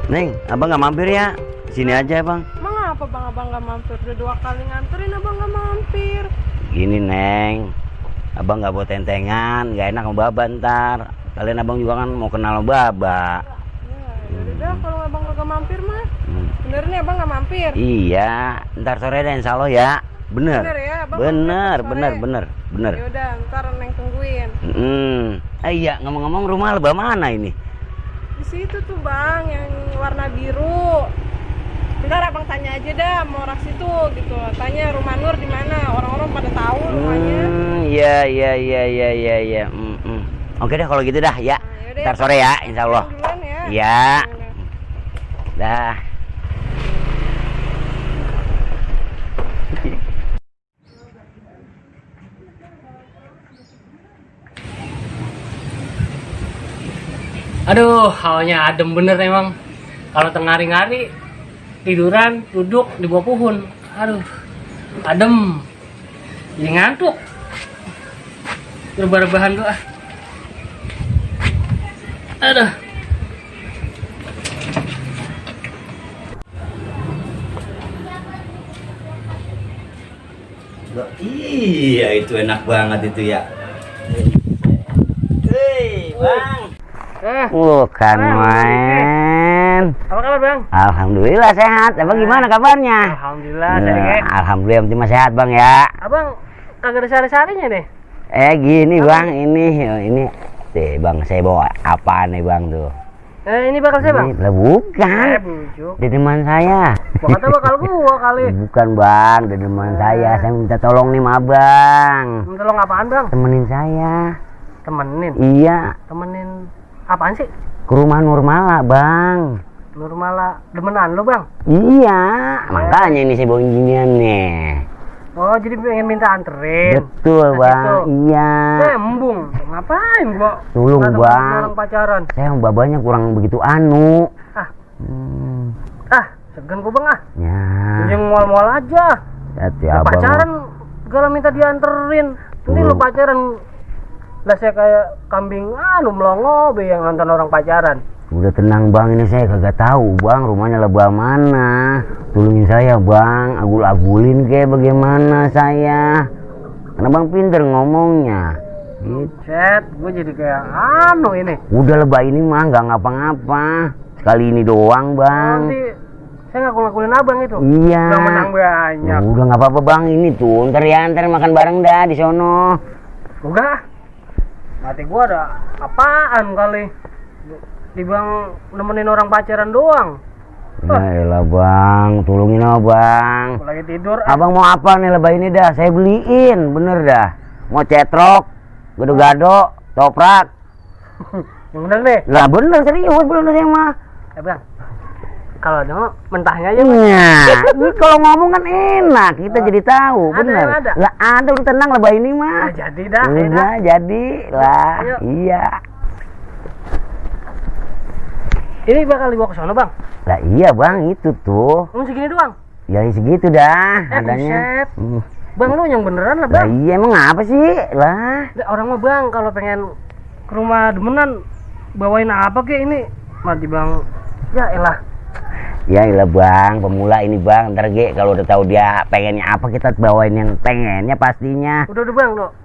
Neng, abang nggak mampir ya? Sini aja bang. Emang apa bang abang nggak mampir? Udah 2 kali nganterin abang nggak mampir. Gini Neng, abang nggak bawa tentengan, nggak enak sama Baba ntar. Kalian abang juga kan mau kenal sama Baba. Ya udah kalau abang nggak mampir mah. Bener nih abang nggak mampir. Iya, ntar sore deh insya Allah ya. Bener. Bener ya, abang Bener. Ya udah, ntar Neng tungguin. Iya, ngomong-ngomong rumah Lebah mana ini? Di situ tuh bang, yang warna biru. Bentar abang tanya aja dah, mau orang situ gitu. Tanya rumah Nur di mana? Orang-orang pada tahu rumahnya. Iya. Oke deh kalau gitu dah ya. Nah, yaudah, Ntar sore ya, insya Allah. Duluan ya. Iya. Dah. Aduh, hawanya adem bener emang. Kalau tengah hari-hari tiduran, duduk di bawah pohon. Aduh, adem. Jadi ngantuk. Rebah-rebahan dulu ah. Aduh. Iya, itu enak banget itu ya. Hei, Bang. Bukan main. Apa kabar bang? Alhamdulillah sehat. Abang gimana kabarnya? Alhamdulillah sehat. Alhamdulillah cuma sehat bang ya. Abang kagak ada sari-sarinya deh. Gini bang, ini bang saya bawa apaan nih bang tuh? Ini bakal saya bang? Lah bukan. Bujuk. Dedeman saya. Kata bakal gua kali. Bukan bang, dedeman saya. Saya minta tolong nih sama abang. Tolong apaan bang? Temenin saya. Temenin. Iya. Temenin apaan sih? Ke rumah Nurmala bang. Nurmala demenan lo bang? Iya. Makanya ini saya bawa ginian nih. Oh jadi pengen minta anterin. Betul bang. Iya. Embung. Ngapain gua? Tolong bang. Orang pacaran. Saya sama babanya kurang begitu anu. Segan gua bang ah. Ya. Yang mual-mual aja. Hati Lu abang. pacaran kalau minta dianterin. Ini lu pacaran. Lah saya kayak kambing melongo be yang nonton orang pacaran. Udah tenang bang, ini saya kagak tahu bang rumahnya Lebah mana. Tolongin saya bang, agul-agulin kayak bagaimana saya. Karena bang pinter ngomongnya. Gitu. Set, gue jadi kayak ini. Udah Lebah ini mah nggak ngapa-ngapa. Sekali ini doang bang. Nanti saya ngakul-ngakulin abang itu. Iya. Udah menang banyak. Udah nggak apa-apa bang, ini tuh ntar ya ntar makan bareng dah di sono. Udah. Mati gua ada apaan kali? Dibang nemenin orang pacaran doang. Ya elah bang, tolongin abang. Lagi tidur. Abang mau apa nih Lebah ini dah? Saya beliin, bener dah. Mau cetrok, gado-gado, toprak. Yang bener deh. Lah bener serius, bener saya mah. Bang, kalau ada mentahnya aja. Nah, ini kalau ngomong kan enak, kita jadi tahu, Ada bener. yang ada? Lah ada, udah tenang Lebah ini mah. Jadi dah. Udah jadi lah, Ayo. iya. Ini bakal dibawa ke sana bang. Lah iya bang, itu tuh. Segini doang. Ya segitu dah adanya. Buset. Bang lu yang beneran lah Lah bang. iya emang apa sih? Lah. Orang mah bang kalau pengen ke rumah demenan bawain apa kek ini? Mati bang. Ya elah. Ya elah bang, pemula ini bang. Ntar kalau udah tahu dia pengennya apa kita bawain yang pengennya pastinya. Udah bang lo.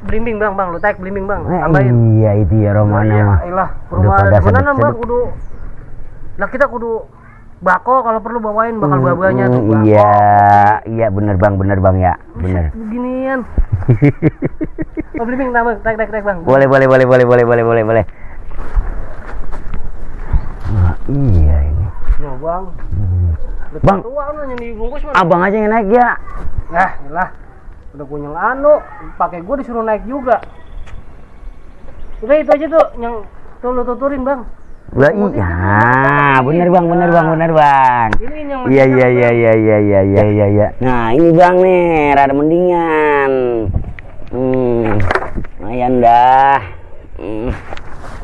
Blimbing bang, lu tarik blimbing bang. Tambahin. Iya itu ya Romana mah. Elah, Udah rumah pada demenan sedep-sedep. bang kudu. Lah kita kudu bako kalau perlu bawain bakal babanya tuh bako. Iya bener bang ya, bener. Beginian. Oh blimbing tambah, tarik bang. Boleh. Nah, iya ini. Yo bang. Bang, Tua yang dibungkus mana? abang aja yang naik ya. Nah, iyalah. Udah punya pakai gua disuruh naik juga. Udah itu aja tuh yang lu tuturin bang. Lah iya, bener bang. Ini yang Iya. Nah ini bang nih, rada mendingan. Lumayan dah.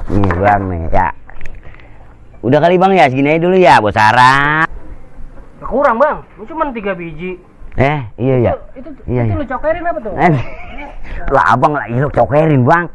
Nih bang nih ya. Udah kali bang ya, segini aja dulu ya, buat sarap. Kurang bang, cuma 3 biji. Iya. Itu Iya. lu cokerin apa tuh? Lah abang lah lu cokerin bang.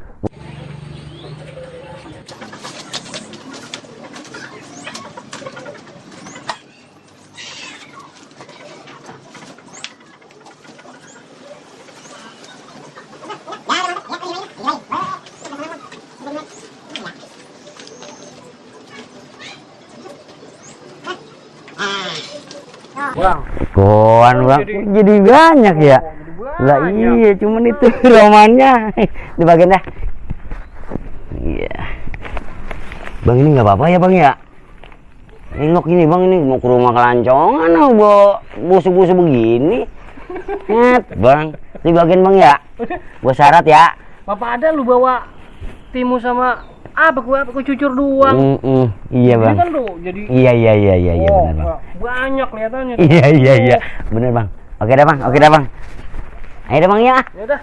Bang. Koan bang, jadi banyak ya. Lah iya, cuman itu romannya. Di bagian dah. Iya. Bang ini nggak apa-apa ya bang ya? Nengok ini bang, ini mau ke rumah kelancongan, bawa busuk-busuk begini. Bang, di bagian bang ya? Gua syarat ya. Bapak ada lu bawa timus sama apa gua cucur doang. Iya bang. Ini kan lu jadi. Iya benar bang. Banyak kelihatannya. Iya benar bang. Oke dah bang. Ayo dah bang ya. Ya udah.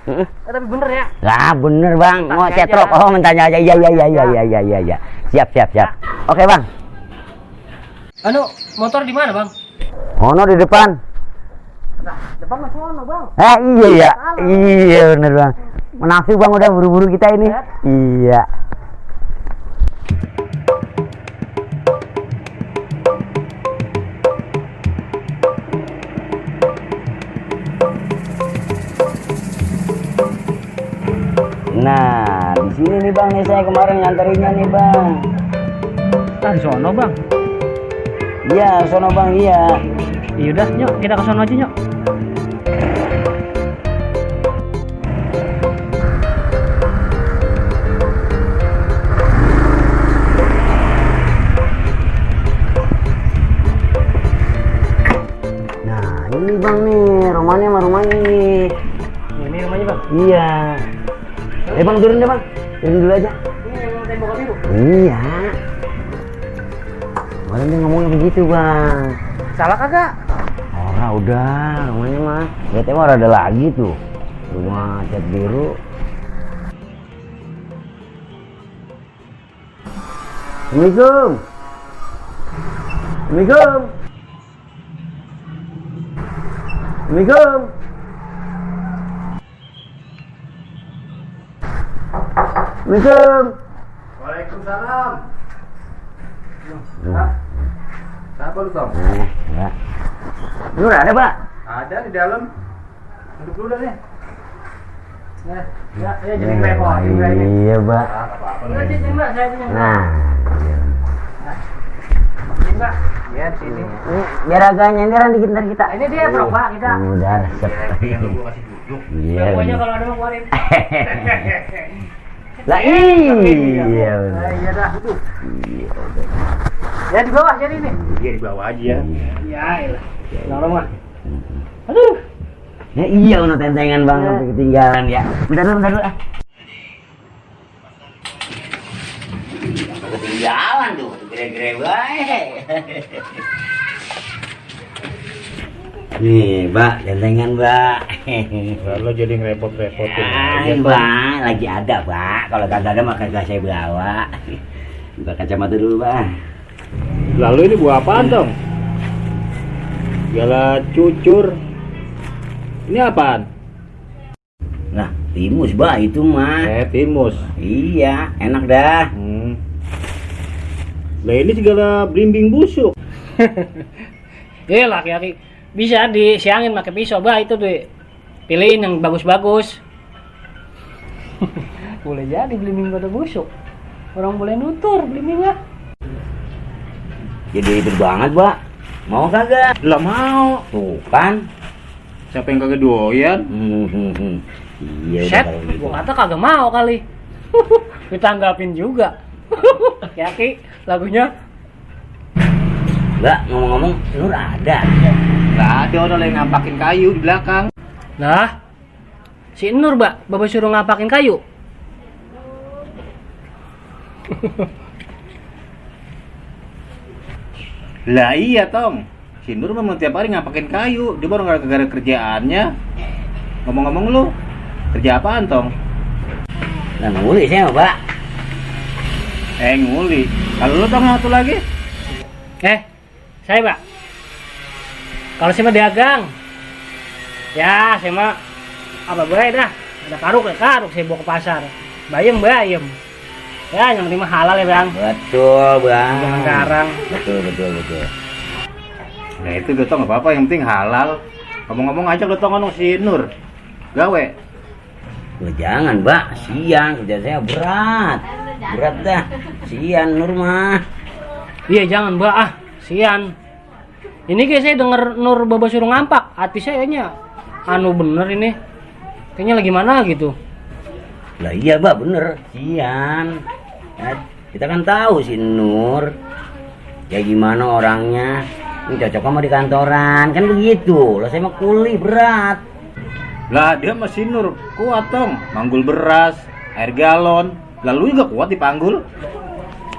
Tapi bener ya. Lah bener bang. Mau cetrok. Oh mentanya aja. Iya. Siap. Oke bang. Anu motor di mana bang? Ono di depan. Nah, depan mas sono bang. Iya bener bang. Menafsir bang udah buru-buru kita ini. Iya. Nah, di sini nih bang, nih saya kemarin nganterinnya nih bang. Di sono bang. Iya, sono bang, iya. Yaudah, nyok kita ke sono aja nyok. Nah, ini bang nih, rumahnya nih. Ini rumahnya bang. Iya. Bang turun deh bang, turun dulu aja. Ini yang tembok biru. Iya. Kemarin dia ngomongnya begitu bang. Salah kagak? Udah, rumahnya mah. Lihat emang ada lagi tuh. Rumah cat biru. Assalamualaikum. Waalaikumsalam. Siapa lu, Tom? Ya. Lu ada, Pak? Ada di dalam. Duduk dulu dah nih. Ya, jadi repot. Iya, Pak. Apa-apa. Udah sini mbak, saya punya. Nah, Ini mbak. Ya, sini. ini biar agak nyenderan dikit ntar kita. Ini dia bro pak kita. Udah, resep. Yang lu gua kasih duduk. Iya. Pokoknya kalau ada mau keluarin. Lah iya. Bener. Iya dah. Iya, udah. Ya di bawah jadi ini. Iya, di bawah aja. Ya, ilah. Tolong mah. Aduh. Ya iya, udah tentengan bang, sampai ketinggalan ya. Bentar dulu. Ketinggalan tuh, gere-gere baik. Nih, Mbak, tentengan, Mbak. Lo jadi ngerepot-repotin aja, Ay, Mbak, lagi ada, Mbak. Kalau kagak ada maka gak saya bawa. Buka kacamata dulu, Mbak. Lalu ini buah apaan, Tom? Segala cucur. Ini apaan? Nah, timus, Mbak, itu mah. Timus. Iya, enak dah. Lah ini segala blimbing busuk. Laki-laki bisa disiangin pakai pisau, bah itu tuh. Pilihin yang bagus-bagus. Boleh jadi belimbing pada busuk. Orang boleh nutur belimbingnya. Jadi ribet banget, Mbak. Mau kagak? Lah mau. Tuh kan. Siapa yang kagak doyan? Iya, udah Set, kalau gitu. gua kata kagak mau kali. Ditanggapin juga. Yaki, lagunya. Mbak, ngomong-ngomong, Nur ada. Nggak ada, orang yang ngampakin kayu di belakang. Nah, si Nur, Mbak, Bapak suruh ngapakin kayu. Lah iya, Tom. Si Nur memang tiap hari ngapakin kayu. Dia baru gara-gara kerjaannya. Ngomong-ngomong lu, kerja apaan, Tom? Nah, nguli saya, Mbak. Nguli. Kalau lu Tom satu lagi? Saya, Mbak. Kalau saya mah dagang. Ya, saya mah apa bae dah. Ada karuk saya bawa ke pasar. Bayem. Ya, yang penting mah halal ya, Bang. Betul, Bang. Jangan garang. Betul. Nah itu udah Tom, nggak apa-apa, yang penting halal. Ngomong-ngomong aja lu Tom si Nur. Gawe. Loh, jangan, Mbak. Sian, kerja saya berat. Berat dah. Sian, Nur mah. Iya, jangan, Mbak. Sian. Ini kayak saya denger Nur Baba suruh ngampak. Hati saya kayaknya anu bener ini. Kayaknya lagi mana gitu. Lah iya Mbak, bener. Sian. Ya, kita kan tahu si Nur kayak gimana orangnya. Ini cocok sama di kantoran, kan begitu. Lah saya mah kuli berat. Lah dia masih Nur kuat Tong, manggul beras, air galon. Lalu juga kuat dipanggul.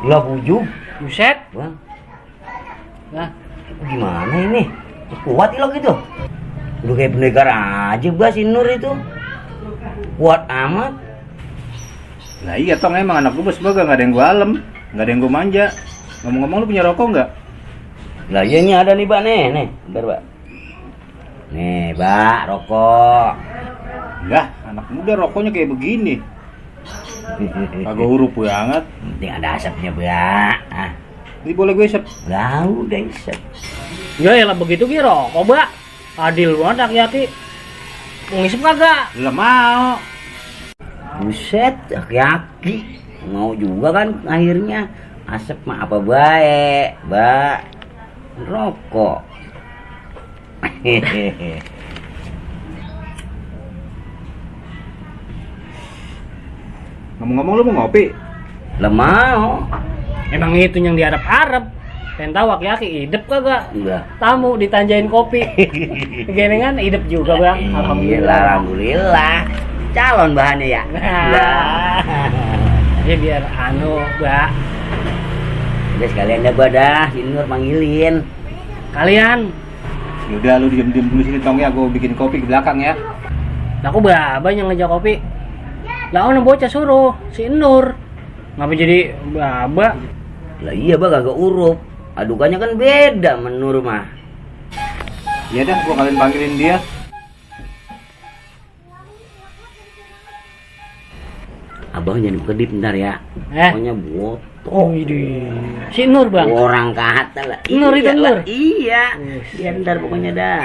Lah bujuk. Buset. Bang, Nah, gimana ini? Kuat lo gitu. Udah kayak pendekar aja Mbak si Nur itu. Kuat amat. Lah iya Tong, emang anak gue sebagai nggak ada yang gue alem, nggak ada yang gue manja. Ngomong-ngomong lu punya rokok nggak? Lah iya nih ada nih Mbak, nih, bentar Mbak. Nih Mbak, rokok. Lah anak muda rokoknya kayak begini. Kagak huruf banget. Penting ada asapnya Mbak. Ah, Ini boleh gue isep. lah udah isep. ya lah begitu ki rokok, Mbak. Adil banget aki-aki. Ngisep kagak? Lah mau. Buset, aki-aki. Mau juga kan akhirnya. Asap mah apa baik, Mbak. Rokok. Ngomong-ngomong lu mau ngopi? Lah mau. Emang itu yang diharap-harap. Pengen tahu aki-aki hidup kagak? Udah. Tamu ditanjain kopi. Gelengan hidup juga, Bang. Alhamdulillah, alhamdulillah. Calon bahannya ya. Nah. Ya biar anu, Mbak. Udah sekalian dah Mbak dah, si Nur manggilin. Kalian, Yaudah lu diem-diem dulu sini Tong ya, gue bikin kopi ke belakang ya. lah aku Baba yang ngajak kopi. Lah ono bocah suruh si Nur. Ngapa jadi Baba? Lah iya Mbak kagak urup. Adukannya kan beda menur mah. Ya dah, gue kalian panggilin dia. Abang jangan kedip bentar ya. Pokoknya botol. Widih. Si Nur, Bang. Orang kata lah. Nur itu Iya lah, Nur. Iya. Dia bentar pokoknya dah.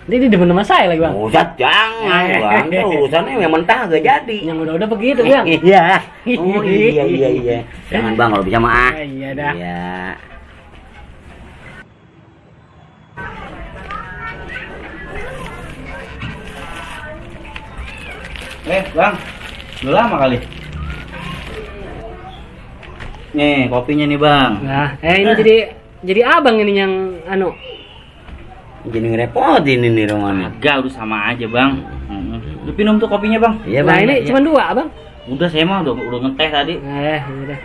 Ini demen sama saya lagi, Bang. Usat jangan Bang. Itu urusannya yang mentah gak jadi. Yang udah-udah begitu, Bang. Iya. Oh iya. Jangan Bang kalau bisa mah. Iya dah. Iya. Bang, udah lama kali. Nih, kopinya nih, Bang. Nah, ini jadi abang ini yang anu. Jadi ngerepotin ini rumahnya. Agak udah sama aja, Bang. Lu minum tuh kopinya, Bang. Iya Nah, Bang. ini iya. cuma 2, Abang. Udah saya mah udah ngeteh tadi. Udah.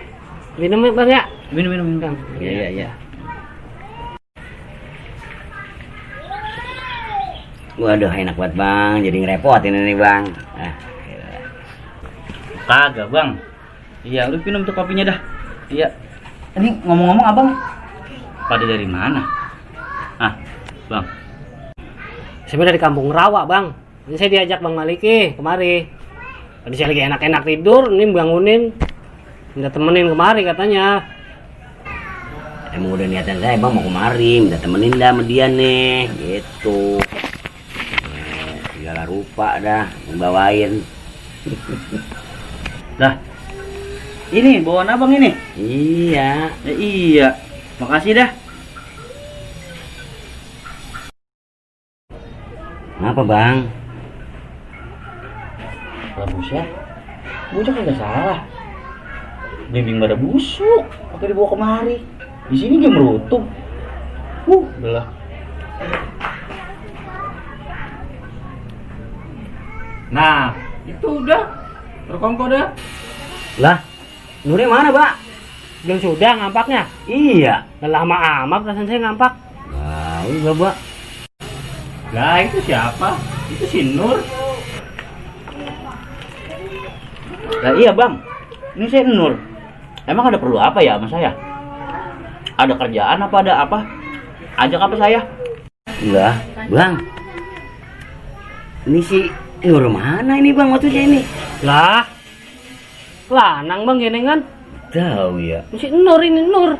Minum Bang ya. Minum. Bang. Iya. Waduh enak banget Bang, jadi ngerepotin ini Bang. Kagak, Bang. Iya, lu minum tuh kopinya dah. Iya. Ini ngomong-ngomong Abang pada dari mana? Ah, Bang. Saya dari Kampung Rawa, Bang. Ini saya diajak Bang Maliki kemari. Tadi saya lagi enak-enak tidur, ini bangunin. Minta temenin kemari katanya. Emang udah niatan saya Bang mau kemari, minta temenin dah sama dia nih, gitu. Segala rupa dah, membawain. Lah. Ini bawaan Abang ini. Iya. Iya. Makasih dah. Kenapa Bang? Lah buset. Bocah kagak salah. Bimbing pada busuk, pakai dibawa kemari. Di sini dia merutuk. Belah. Nah, itu udah. Terkongkol dah. Lah, Nurnya mana Pak? Belum sudah ngampaknya. Iya. Udah lama amat perasaan saya ngampak. Wah, udah Pak. Lah itu siapa? Itu si Nur. Lah iya Bang, ini saya Nur. Emang ada perlu apa ya sama saya? Ada kerjaan apa ada apa? Ajak apa saya? Lah, Bang. Ini si Nur mana ini Bang waktunya ini? Lah. Lanang Bang genengan. Tahu ya. Si Nur ini Nur.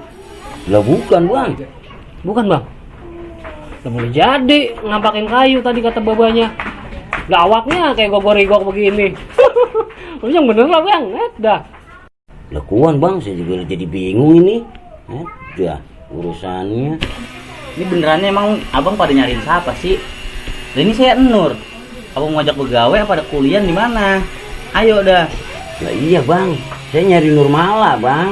Lah bukan Bang. Bukan Bang. Udah boleh jadi ngampakin kayu tadi kata babanya. Lawaknya kayak gogor-gogor begini. Yang bener lah Bang, dah. Lah kuan Bang, saya juga jadi bingung ini. Dah urusannya. Ini benerannya emang abang pada nyariin siapa sih? Lah ini saya Nur. Abang mau ngajak begawe apa ada kuliah di mana? Ayo dah. Lah iya bang, saya nyari Nurmala bang.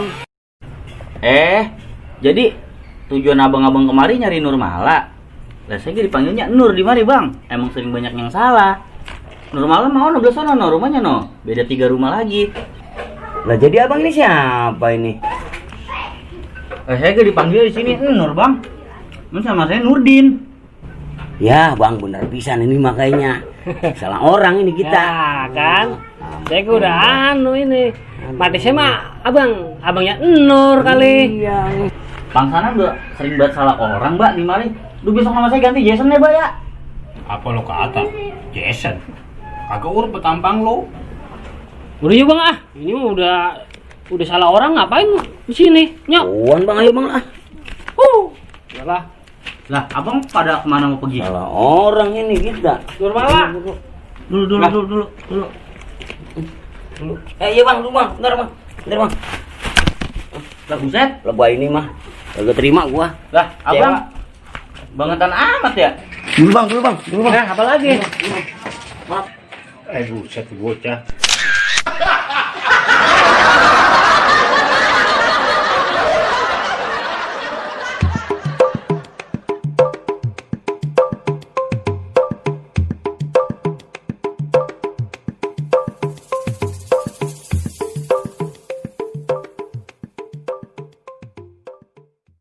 Jadi tujuan abang-abang kemari nyari Nurmala. Lah saya dipanggilnya Nur di mari bang. Emang sering banyak yang salah. Nurmala mau no sana no rumahnya no. Beda 3 rumah lagi. Lah jadi abang ini siapa ini? Saya dipanggil di sini Nur bang. Ini sama saya Nurdin. Ya bang bener pisan ini makanya. Salah orang ini kita. Ya kan, saya udah ini. Mati saya mah abangnya Nur kali. Iya. Bang sana udah sering banget salah orang mbak di mari. Lu besok nama saya ganti Jason ya mbak ya. Apa lo kata? Jason. Kagak urut betampang lo. Udah yuk bang ini mah udah salah orang ngapain di sini? Nyok. Wan bang ayo bang lah. Yalah. Lah abang pada kemana mau pergi? Salah orang ini kita. Nurmala. Dulu. Iya bang, dulu bang, bentar bang. Lah buset. Lebay ini mah. Kagak terima gua. Lah abang bangetan amat ya. Dulu bang. Nah, apa lagi? Buset bocah.